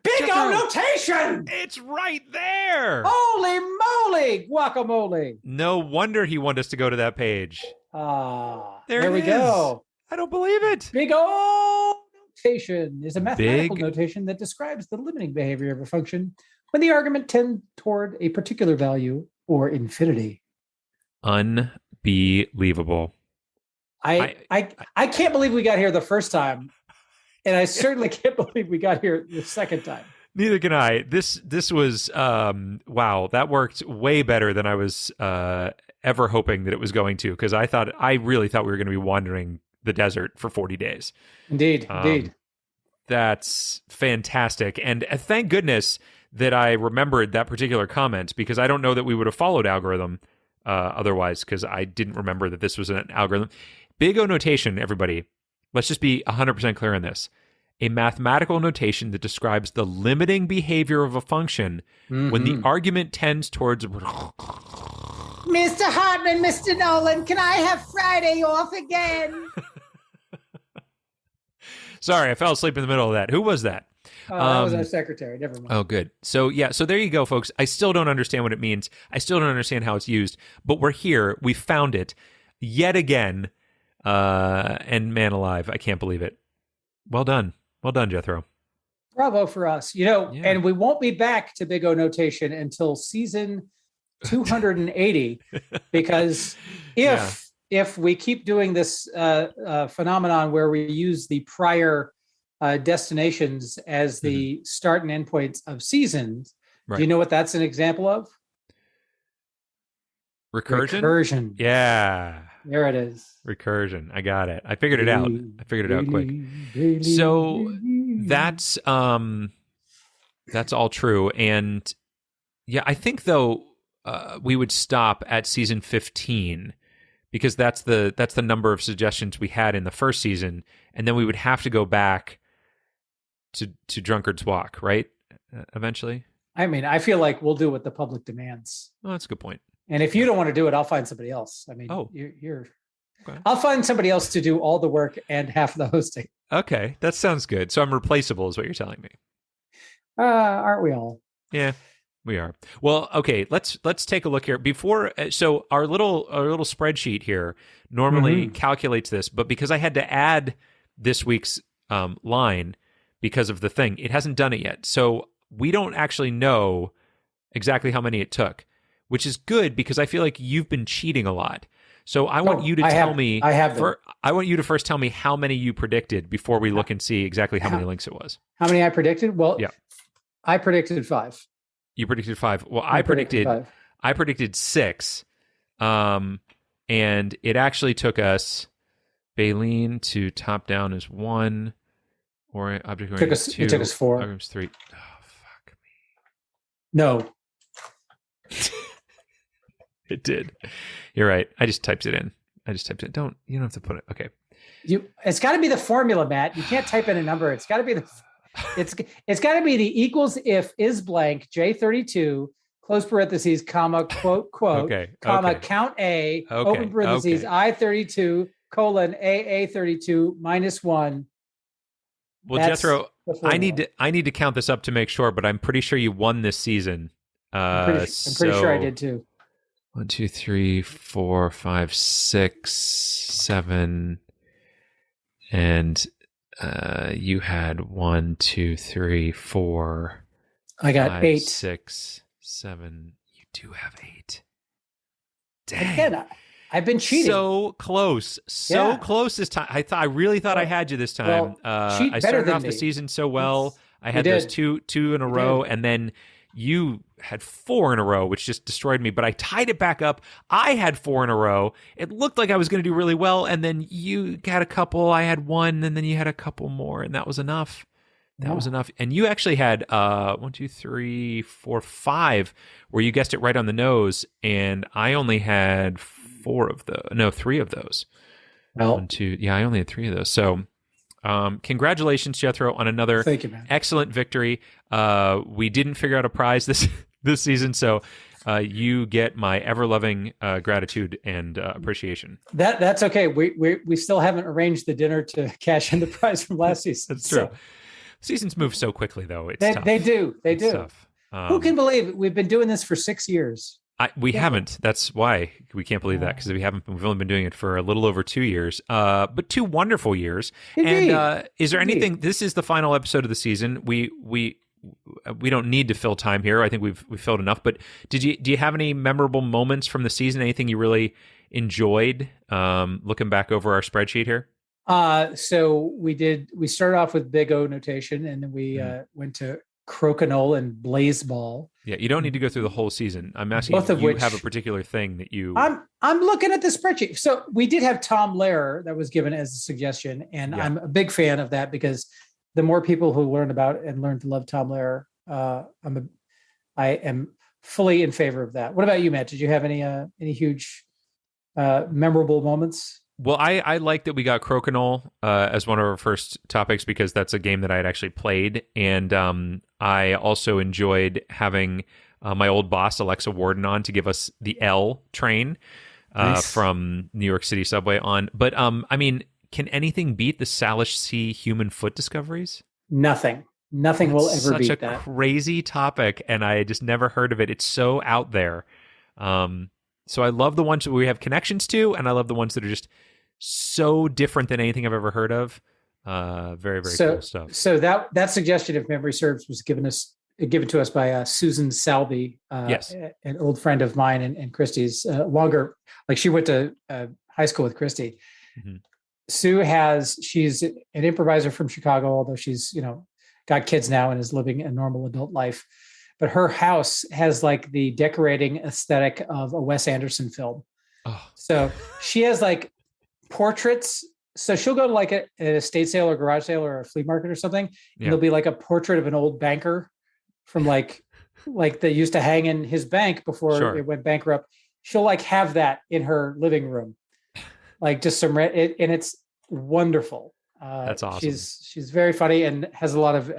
Big O notation! It's right there. Holy moly, guacamole. No wonder he wanted us to go to that page. There we go. I don't believe it. Big O notation is a mathematical notation that describes the limiting behavior of a function when the argument tends toward a particular value or infinity. Unbelievable. I can't believe we got here the first time, and I certainly can't believe we got here the second time. Neither can I. This was wow. That worked way better than I was ever hoping that it was going to, because I really thought we were going to be wandering the desert for 40 days. Indeed. That's fantastic. And thank goodness that I remembered that particular comment, because I don't know that we would have followed algorithm otherwise, because I didn't remember that this was an algorithm. Big O notation, everybody. Let's just be 100% clear on this. A mathematical notation that describes the limiting behavior of a function when the argument tends towards... Mr. Hartman, Mr. Nolan, can I have Friday off again? Sorry, I fell asleep in the middle of that. Who was that? Oh, that was our secretary. Never mind. Oh, good. So, yeah, so there you go, folks. I still don't understand what it means. I still don't understand how it's used, but we're here. We found it yet again. And man alive, I can't believe it. Well done. Well done, Jethro. Bravo for us. And we won't be back to Big O notation until season 280, because if we keep doing this phenomenon where we use the prior destinations as the start and end points of seasons, do you know what that's an example of? Recursion. Yeah. There it is. Recursion. I got it. I figured it out. Quick. So that's all true. And yeah, I think though we would stop at season 15, because that's the number of suggestions we had in the first season, and then we would have to go back to Drunkard's Walk, right? Eventually. I mean, I feel like we'll do what the public demands. Oh, that's a good point. And if you don't want to do it, I'll find somebody else. I mean, you're okay. I'll find somebody else to do all the work and half the hosting. Okay, that sounds good. So I'm replaceable, is what you're telling me. Aren't we all? Yeah, we are. Well, okay, let's take a look here. Before, so our little spreadsheet here normally calculates this, but because I had to add this week's line because of the thing, it hasn't done it yet. So we don't actually know exactly how many it took, which is good because I feel like you've been cheating a lot. So I want you to tell me. I want you to first tell me how many you predicted before we look and see exactly how many links it was. How many I predicted? Well, yeah, I predicted 5. You predicted 5. Well, I predicted 6. And it actually took us Baleen to top down is 1, or object oriented 2. It took us 4. Algorithms 3. Oh, fuck. No. It did. You're right. I just typed it in. You don't have to put it. Okay. It's got to be the formula, Matt. You can't type in a number. It's got to be it's got to be the equals if is blank J32 close parentheses comma quote Okay. comma Okay. count A Okay. open parentheses Okay. I32 colon AA32 -1. Well, That's Jethro, the I formula. need to count this up to make sure, but I'm pretty sure you won this season. I'm pretty sure I did too. 1, 2, 3, 4, 5, 6, 7, and you had 1, 2, 3, 4. I got 5, 8. 6, 7. You do have 8. Dang. Again, I've been cheating. So close this time. I really thought I had you this time. cheat I better started than off the me. season so well. I You had those did. two in a You row, did. and then you had 4 in a row, which just destroyed me. But I tied it back up. I had 4 in a row. It looked like I was going to do really well, and then you had a couple. I had 1, and then you had a couple more, and that was enough. That was enough. And you actually had 1, 2, 3, 4, 5, where you guessed it right on the nose, and I only had 3 of those. Well, 1, 2, yeah, I only had 3 of those. So, congratulations, Jethro, on another thank you, man. excellent victory. We didn't figure out a prize this season, so you get my ever loving gratitude and appreciation. That's okay. We still haven't arranged the dinner to cash in the prize from last season. That's true. Seasons move so quickly, though. It's tough. They do. They do. Tough. Who can believe it? We've been doing this for 6 years. We haven't. That's why we can't believe that, because we haven't. We've only been doing it for a little over 2 years, but 2 wonderful years. Indeed. And is there anything? This is the final episode of the season. We don't need to fill time here. I think we've filled enough. But do you have any memorable moments from the season? Anything you really enjoyed? Looking back over our spreadsheet here. So we started off with Big O notation, and then we went to Crokinole and Blazeball. Yeah, you don't need to go through the whole season. I'm asking Both of if you which- have a particular thing that you. I'm looking at the spreadsheet. So we did have Tom Lehrer that was given as a suggestion, and Yeah. I'm a big fan of that, because the more people who learn about and learn to love Tom Lehrer, I am fully in favor of that. What about you, Matt? Did you have any huge memorable moments? Well, I like that we got Crokinole as one of our first topics, because that's a game that I had actually played. And I also enjoyed having my old boss, Alexa Warden, on to give us the L train Nice. from New York City subway on. But I mean, can anything beat the Salish Sea human foot discoveries? Nothing will ever Such beat a that. crazy topic, and I just never heard of it. It's so out there. So I love the ones that we have connections to, and I love the ones that are just so different than anything I've ever heard of. Very, very cool stuff. So that suggestion, if memory serves, was given to us by Susan Salby, Yes. an old friend of mine and Christy's. Longer, like she went to high school with Christy. Mhm. She's an improviser from Chicago, although she's got kids now and is living a normal adult life. But her house has like the decorating aesthetic of a Wes Anderson film. Oh. So she has like portraits. So she'll go to like an estate sale or garage sale or a flea market or something. And there'll be like a portrait of an old banker from like they used to hang in his bank before Sure. it went bankrupt. She'll like have that in her living room, like just some and it's wonderful. That's awesome. She's very funny and has a lot of.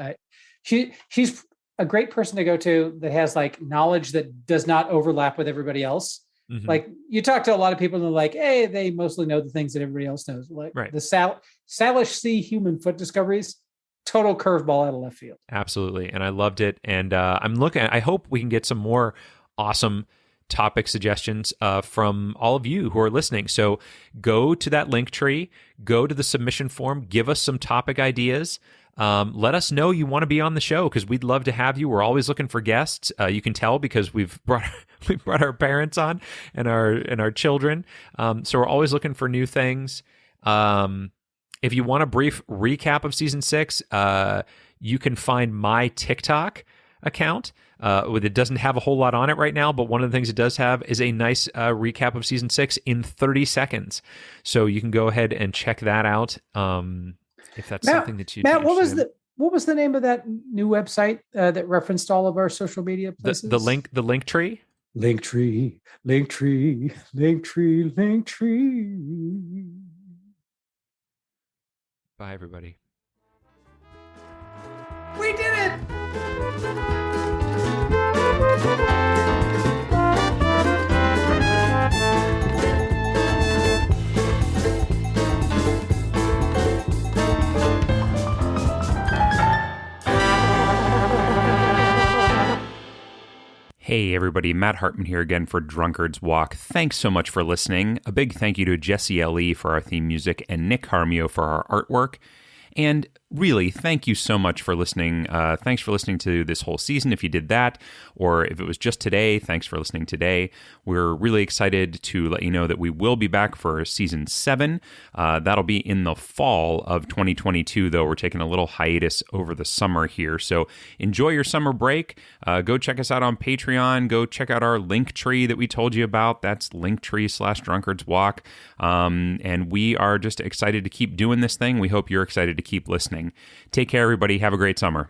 She's a great person to go to that has like knowledge that does not overlap with everybody else. Mhm. Like you talk to a lot of people and they're like, hey, they mostly know the things that everybody else knows. Like Right. the Salish Sea human foot discoveries, total curveball out of left field. Absolutely. And I loved it. And I hope we can get some more awesome topic suggestions from all of you who are listening. So go to that link tree, go to the submission form, give us some topic ideas. Let us know you want to be on the show, because we'd love to have you. We're always looking for guests. You can tell because we've brought our parents on and our children. So we're always looking for new things. If you want a brief recap of season 6, you can find my TikTok account. It doesn't have a whole lot on it right now, but one of the things it does have is a nice recap of season 6 in 30 seconds. So you can go ahead and check that out. If that's something that you Matt, what was what was the name of that new website that referenced all of our social media places? The link tree. Linktree, Linktree, Linktree, Linktree. Bye, everybody. We did it! Hey everybody, Matt Hartman here again for Drunkard's Walk. Thanks so much for listening. A big thank you to Jesse L.E. for our theme music and Nick Harmio for our artwork. And really, thank you so much for listening. Thanks for listening to this whole season if you did that, or if it was just today, thanks for listening today. We're really excited to let you know that we will be back for season 7. That'll be in the fall of 2022, though. We're taking a little hiatus over the summer here. So enjoy your summer break. Go check us out on Patreon. Go check out our link tree that we told you about. That's linktree/drunkardswalk. And we are just excited to keep doing this thing. We hope you're excited to keep listening. Take care, everybody. Have a great summer.